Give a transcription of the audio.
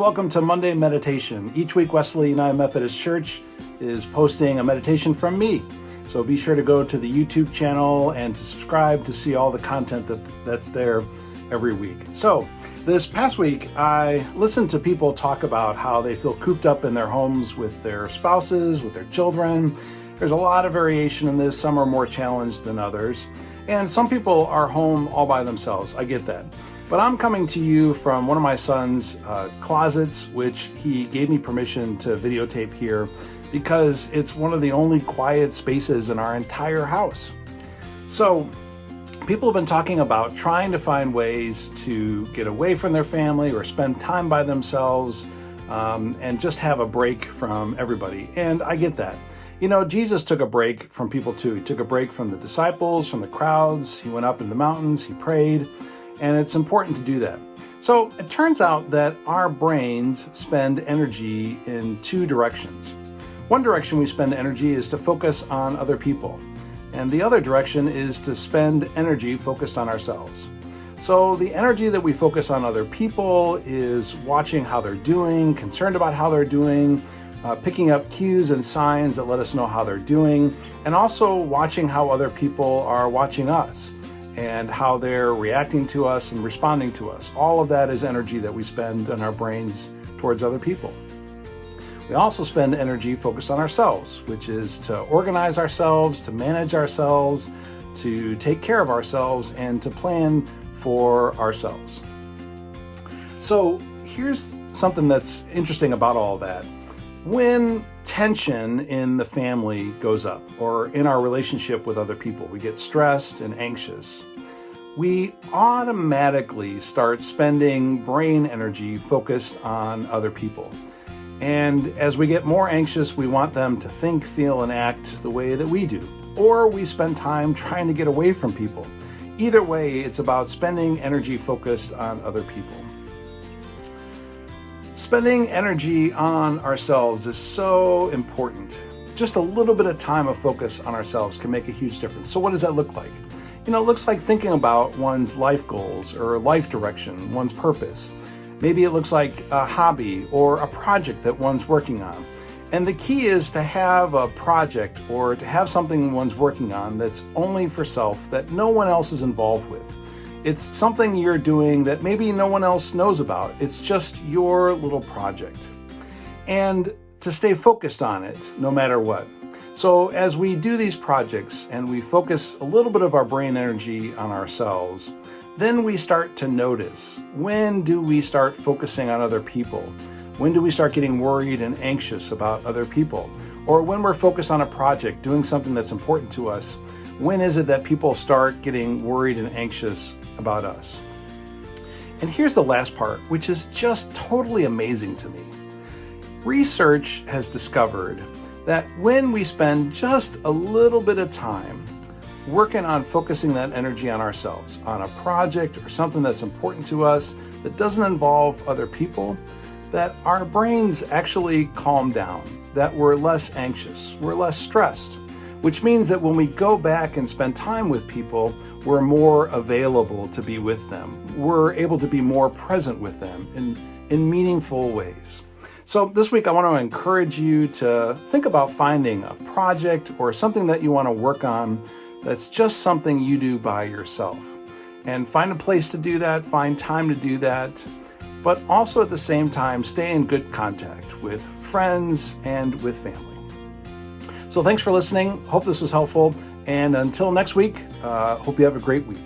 welcome to Monday Meditation. Each week, Wesley United Methodist Church is posting a meditation from me. So be sure to go to the YouTube channel and to subscribe to see all the content that's there every week. So this past week, I listened to people talk about how they feel cooped up in their homes with their spouses, with their children. There's a lot of variation in this. Some are more challenged than others. And some people are home all by themselves. I get that. But I'm coming to you from one of my son's closets, which he gave me permission to videotape here because it's one of the only quiet spaces in our entire house. So people have been talking about trying to find ways to get away from their family or spend time by themselves and just have a break from everybody. And I get that. You know, Jesus took a break from people too. He took a break from the disciples, from the crowds. He went up in the mountains, he prayed. And it's important to do that. So it turns out that our brains spend energy in two directions. One direction we spend energy is to focus on other people. And the other direction is to spend energy focused on ourselves. So the energy that we focus on other people is watching how they're doing, concerned about how they're doing, picking up cues and signs that let us know how they're doing, and also watching how other people are watching us and how they're reacting to us and responding to us. All of that is energy that we spend in our brains towards other people. We also spend energy focused on ourselves, which is to organize ourselves, to manage ourselves, to take care of ourselves, and to plan for ourselves. So here's something that's interesting about all that. When tension in the family goes up or in our relationship with other people, we get stressed and anxious, we automatically start spending brain energy focused on other people. And as we get more anxious, we want them to think, feel, and act the way that we do. Or we spend time trying to get away from people. Either way, it's about spending energy focused on other people. Spending energy on ourselves is so important. Just a little bit of time of focus on ourselves can make a huge difference. So what does that look like? You know, it looks like thinking about one's life goals or life direction, one's purpose. Maybe it looks like a hobby or a project that one's working on. And the key is to have a project or to have something one's working on that's only for self, that no one else is involved with. It's something you're doing that maybe no one else knows about. It's just your little project. And to stay focused on it no matter what. So as we do these projects and we focus a little bit of our brain energy on ourselves, then we start to notice, when do we start focusing on other people? When do we start getting worried and anxious about other people? Or when we're focused on a project, doing something that's important to us, when is it that people start getting worried and anxious about us? And here's the last part, which is just totally amazing to me. Research has discovered that when we spend just a little bit of time working on focusing that energy on ourselves, on a project or something that's important to us that doesn't involve other people, that our brains actually calm down, that we're less anxious, we're less stressed, which means that when we go back and spend time with people, we're more available to be with them. We're able to be more present with them in meaningful ways. So this week I want to encourage you to think about finding a project or something that you want to work on that's just something you do by yourself. And find a place to do that, find time to do that, but also at the same time stay in good contact with friends and with family. So thanks for listening. Hope this was helpful. And until next week, hope you have a great week.